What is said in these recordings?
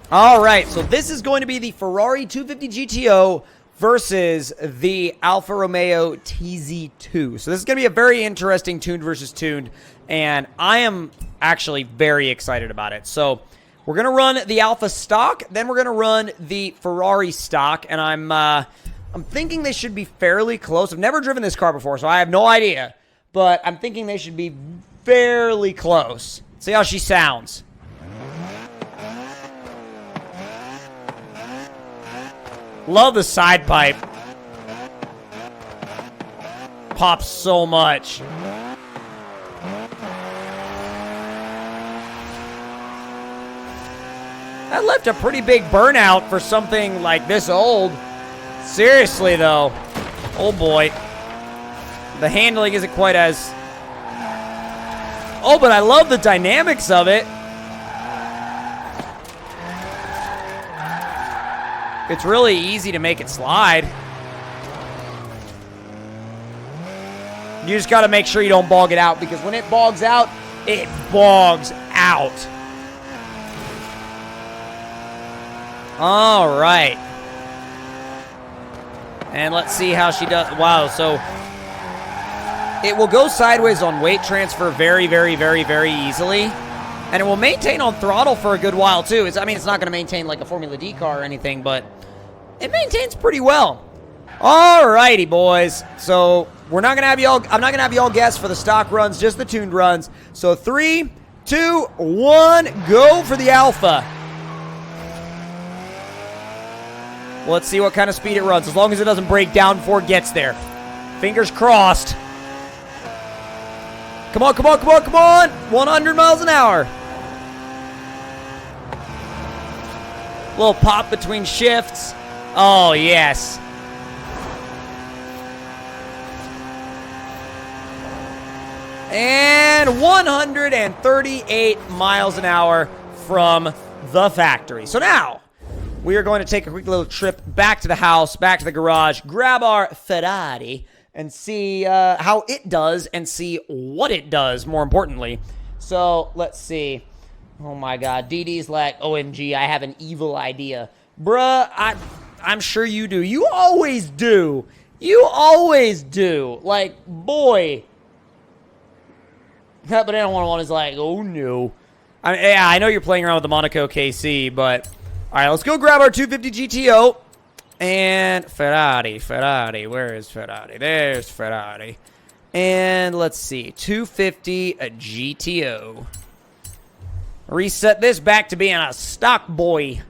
All right, so this is going to be the Ferrari 250 GTO versus the Alfa Romeo TZ2. So this is going to be a very interesting tuned versus tuned, and I am actually very excited about it. So we're going to run the Alfa stock, then we're going to run the Ferrari stock, and I'm thinking they should be fairly close. I've never driven this car before, so I have no idea, but I'm thinking they should be fairly close. See how she sounds. Love the side pipe. Pops so much. That left a pretty big burnout for something like this old. Seriously, though. Oh, boy. The handling isn't quite as... Oh, but I love the dynamics of it. It's really easy to make it slide. You just got to make sure you don't bog it out, because when it bogs out, it bogs out. All right. And let's see how she does. Wow, so it will go sideways on weight transfer very, very, very, very easily. And it will maintain on throttle for a good while, too. I mean, it's not going to maintain like a Formula D car or anything, but it maintains pretty well. All righty, boys. So we're not going to have y'all. I'm not going to have y'all guess for the stock runs, just the tuned runs. So 3, 2, 1, go for the Alfa. Let's see what kind of speed it runs, as long as it doesn't break down before it gets there. Fingers crossed. Come on, come on, come on, come on. 100 miles an hour. Little pop between shifts. Oh, yes. And 138 miles an hour from the factory. So now, we are going to take a quick little trip back to the house, back to the garage, grab our Ferrari, and see how it does, and see what it does, more importantly. So, let's see. Oh, my God. DD's like, OMG, I have an evil idea. Bruh, I'm sure you do. You always do. You always do. Like, boy. But then one is like, oh, no. Yeah, I know you're playing around with the Monaco KC, but... All right, let's go grab our 250 GTO. And Ferrari. Where is Ferrari? There's Ferrari. And let's see. 250 GTO. Reset this back to being a stock boy.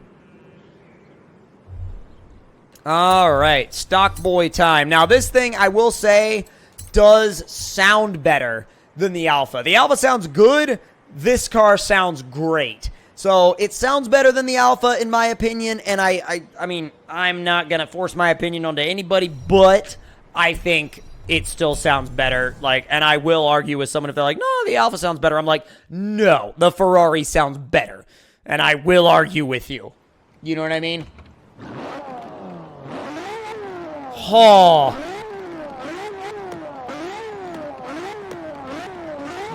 All right, stock boy time. Now, this thing, I will say, does sound better than the Alfa. The Alfa sounds good. This car sounds great. So, it sounds better than the Alfa, in my opinion, and I mean, I'm not going to force my opinion onto anybody, but I think it still sounds better. Like, and I will argue with someone if they're like, no, the Alfa sounds better. I'm like, no, the Ferrari sounds better. And I will argue with you. You know what I mean? Oh.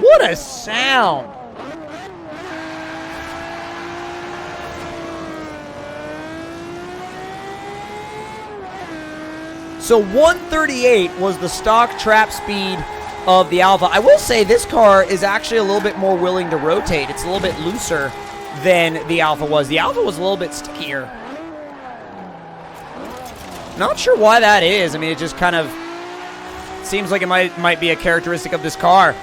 What a sound. So 138 was the stock trap speed of the Alfa. I will say this car is actually a little bit more willing to rotate. It's a little bit looser than the Alfa was. The Alfa was a little bit stickier. Not sure why that is. I mean, it just kind of seems like it might be a characteristic of this car,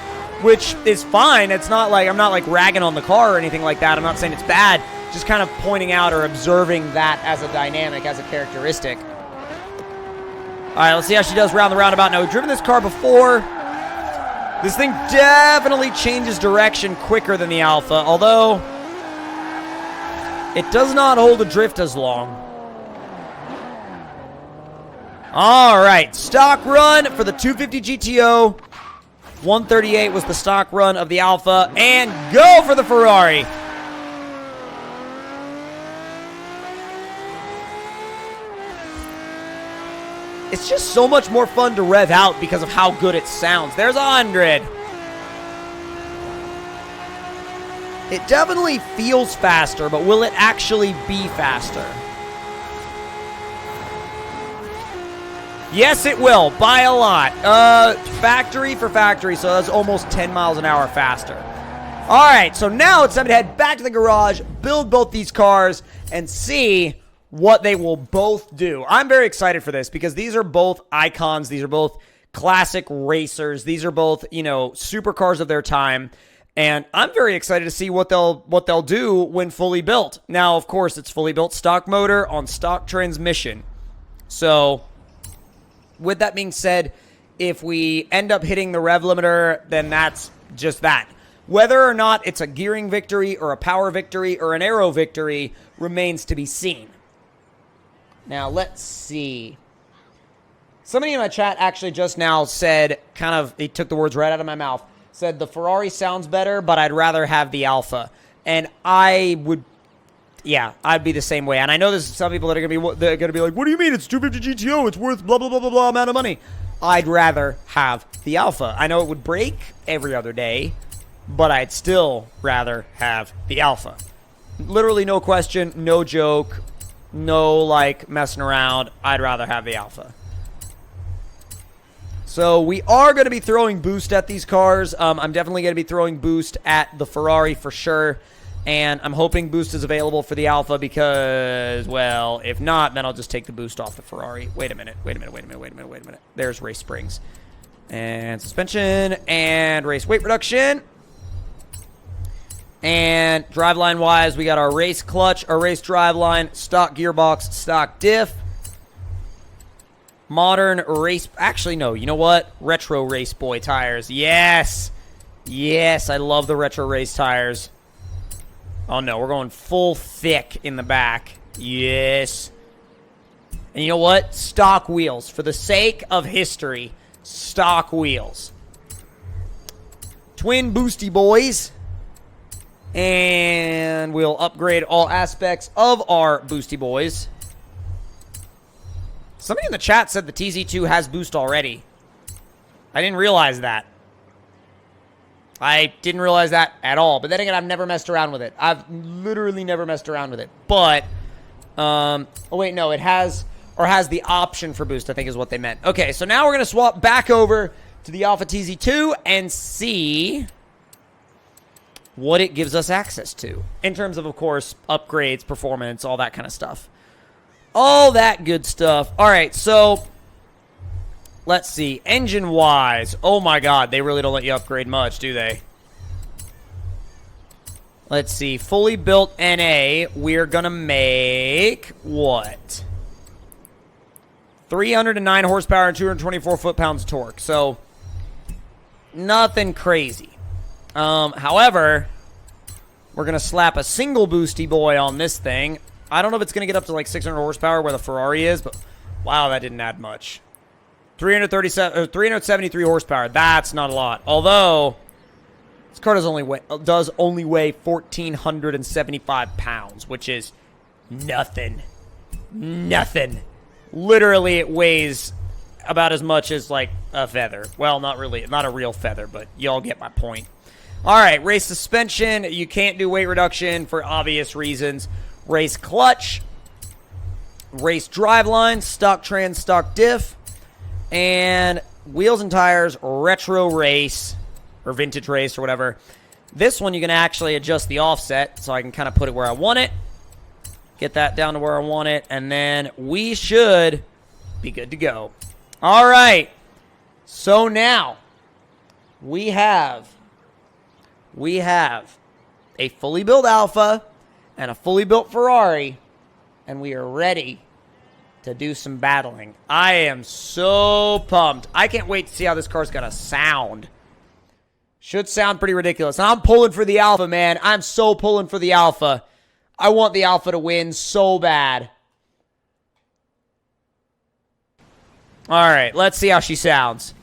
which is fine. It's not like I'm not like ragging on the car or anything like that. I'm not saying it's bad. Just kind of pointing out or observing that as a dynamic, as a characteristic. All right, let's see how she does round the roundabout. Now, we've driven this car before. This thing definitely changes direction quicker than the Alfa, although it does not hold the drift as long. All right, stock run for the 250 GTO. 138 was the stock run of the Alfa, and go for the Ferrari. It's just so much more fun to rev out because of how good it sounds. There's 100. It definitely feels faster, but will it actually be faster? Yes, it will, by a lot. Factory for factory, so that's almost 10 miles an hour faster. All right, so now it's time to head back to the garage, build both these cars, and see what they will both do. I'm very excited for this because these are both icons. These are both classic racers. These are both, you know, supercars of their time. And I'm very excited to see what they'll do when fully built. Now, of course, it's fully built stock motor on stock transmission. So, with that being said, if we end up hitting the rev limiter, then that's just that. Whether or not it's a gearing victory or a power victory or an aero victory remains to be seen. Now, let's see. Somebody in my chat actually just now said, he took the words right out of my mouth, said the Ferrari sounds better, but I'd rather have the Alfa. And I'd be the same way. And I know there's some people that are going to be like, what do you mean? It's 250 GTO. It's worth blah, blah, blah, blah, blah amount of money. I'd rather have the Alfa. I know it would break every other day, but I'd still rather have the Alfa. Literally no question, no joke, no, messing around. I'd rather have the Alfa. So we are going to be throwing boost at these cars. I'm definitely going to be throwing boost at the Ferrari for sure. And I'm hoping boost is available for the Alfa because, well, if not, then I'll just take the boost off the Ferrari. Wait a minute. There's race springs. And suspension and race weight reduction. And driveline-wise, we got our race clutch, our race driveline, stock gearbox, stock diff. Modern race... Actually, no. You know what? Retro Race Boy tires. Yes! Yes, I love the retro race tires. Oh, no. We're going full thick in the back. Yes. And you know what? Stock wheels. For the sake of history, stock wheels. Twin boosty boys. And we'll upgrade all aspects of our boosty boys. Somebody in the chat said the TZ2 has boost already. I didn't realize that. I didn't realize that at all. But then again, I've never messed around with it. I've literally never messed around with it. But, oh wait, no, it has, or has the option for boost, I think is what they meant. Okay, so now we're going to swap back over to the Alfa TZ2 and see what it gives us access to. In terms of course, upgrades, performance, all that kind of stuff. All that good stuff. All right, so let's see. Engine-wise, oh my god, they really don't let you upgrade much, do they? Let's see. Fully built NA, we're going to make what? 309 horsepower and 224 foot-pounds of torque. So, nothing crazy. However, we're going to slap a single boosty boy on this thing. I don't know if it's going to get up to 600 horsepower where the Ferrari is, but wow, that didn't add much. 373 horsepower. That's not a lot. Although, this car does only weigh 1,475 pounds, which is nothing. Nothing. Literally, it weighs about as much as, a feather. Well, not really. Not a real feather, but y'all get my point. All right, race suspension. You can't do weight reduction for obvious reasons. Race clutch. Race driveline. Stock trans, stock diff. And wheels and tires, retro race. Or vintage race or whatever. This one, you can actually adjust the offset. So I can kind of put it where I want it. Get that down to where I want it. And then we should be good to go. All right. So now, we have a fully built Alfa and a fully built Ferrari, and we are ready to do some battling. I am so pumped. I can't wait to see how this car's going to sound. Should sound pretty ridiculous. I'm pulling for the Alfa, man. I'm so pulling for the Alfa. I want the Alfa to win so bad. All right, let's see how she sounds.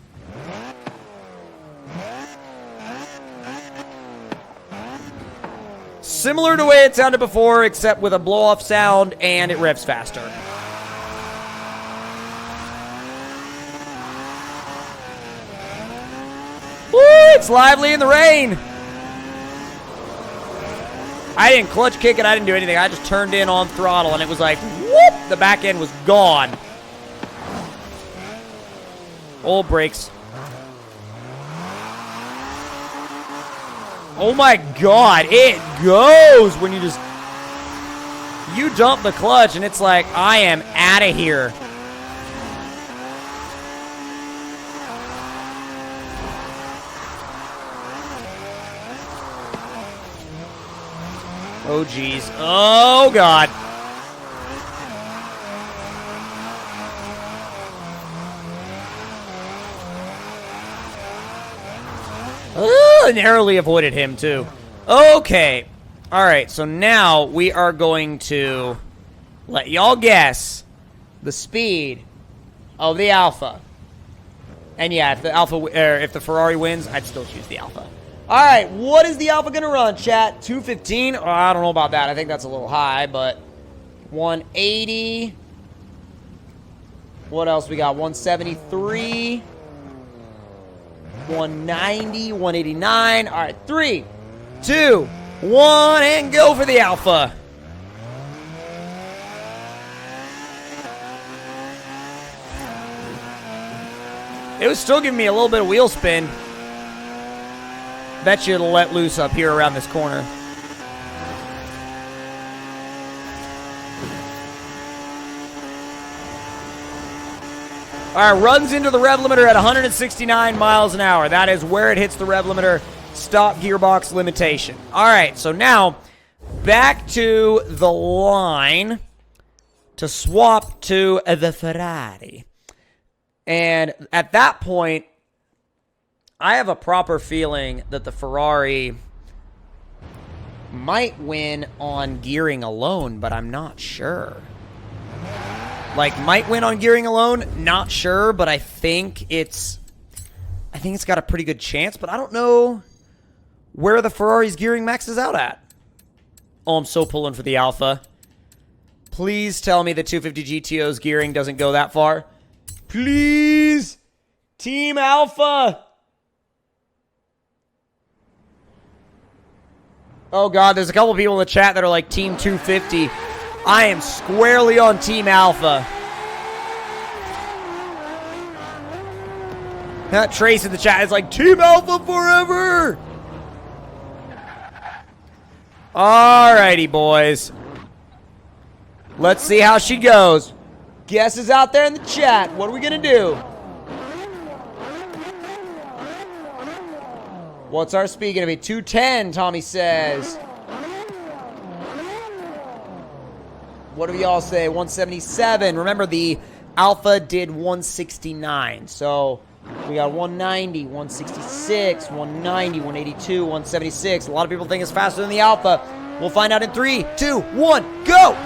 Similar to the way it sounded before, except with a blow-off sound, and it revs faster. Woo! It's lively in the rain! I didn't clutch kick it. I didn't do anything. I just turned in on throttle, and it was like, whoop, the back end was gone. Old brakes. Oh my God, it goes when you just, you dump the clutch, and it's like, I am out of here. Oh, geez. Oh, God. Narrowly avoided him, too. Okay. All right, so now we are going to let y'all guess the speed of the Alfa. And yeah, if the Ferrari wins, I'd still choose the Alfa. All right, what is the Alfa going to run, chat? 215? Oh, I don't know about that. I think that's a little high, but 180. What else we got? 173. 190. 189. All right, 3, 2, 1, and go for the Alfa. It was still giving me a little bit of wheel spin. Bet you it'll let loose up here around this corner. All right, runs into the rev limiter at 169 miles an hour. That is where it hits the rev limiter. Stop gearbox limitation. All right, so now back to the line to swap to the Ferrari. And at that point, I have a proper feeling that the Ferrari might win on gearing alone, but I'm not sure. Like, might win on gearing alone, not sure, but I think it's got a pretty good chance, but I don't know where the Ferrari's gearing maxes out at. Oh, I'm so pulling for the Alfa. Please tell me the 250 GTO's gearing doesn't go that far. Please! Team Alfa! Oh, God, there's a couple people in the chat that are like Team 250. I am squarely on Team Alfa. That Trace in the chat is like, Team Alfa forever! Alrighty, boys. Let's see how she goes. Guesses out there in the chat. What are we going to do? What's our speed going to be? 210, Tommy says. What do y'all say? 177. Remember, the Alfa did 169. So we got 190, 166, 190, 182, 176. A lot of people think it's faster than the Alfa. We'll find out in 3, 2, 1, go!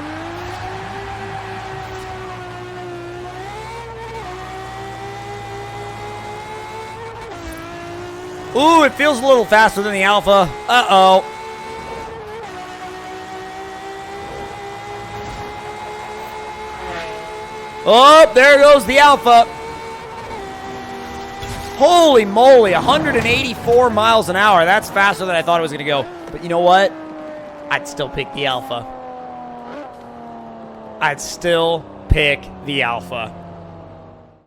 Ooh, it feels a little faster than the Alfa. Uh-oh. Oh, there goes the Alfa. Holy moly, 184 miles an hour. That's faster than I thought it was going to go. But you know what? I'd still pick the Alfa. I'd still pick the Alfa.